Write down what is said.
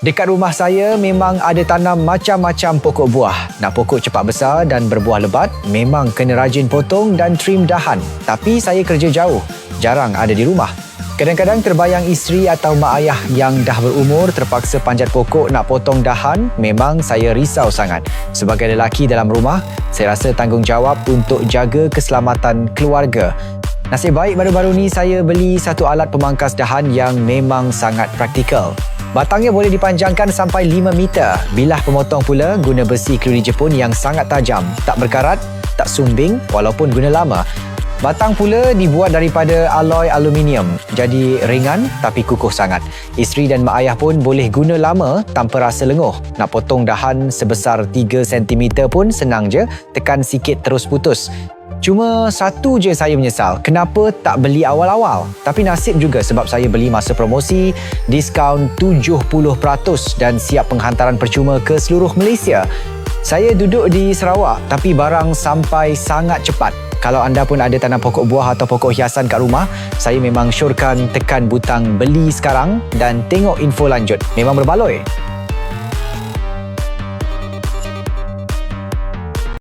Dekat rumah saya memang ada tanam macam-macam pokok buah. Nak pokok cepat besar dan berbuah lebat, memang kena rajin potong dan trim dahan. Tapi saya kerja jauh, jarang ada di rumah. Kadang-kadang terbayang isteri atau mak ayah yang dah berumur terpaksa panjat pokok nak potong dahan, memang saya risau sangat. Sebagai lelaki dalam rumah, saya rasa tanggungjawab untuk jaga keselamatan keluarga. Nasib baik baru-baru ni saya beli satu alat pemangkas dahan yang memang sangat praktikal. Batangnya boleh dipanjangkan sampai 5 meter. Bilah pemotong pula guna besi keluri Jepun yang sangat tajam, tak berkarat, tak sumbing walaupun guna lama. Batang pula dibuat daripada alloy aluminium, jadi ringan tapi kukuh sangat. Isteri dan mak ayah pun boleh guna lama tanpa rasa lenguh. Nak potong dahan sebesar 3 cm pun senang je, tekan sikit terus putus. Cuma satu je saya menyesal, kenapa tak beli awal-awal? Tapi nasib juga sebab saya beli masa promosi, diskaun 70% dan siap penghantaran percuma ke seluruh Malaysia. Saya duduk di Sarawak tapi barang sampai sangat cepat. Kalau anda pun ada tanam pokok buah atau pokok hiasan kat rumah, saya memang syorkan tekan butang beli sekarang dan tengok info lanjut. Memang berbaloi.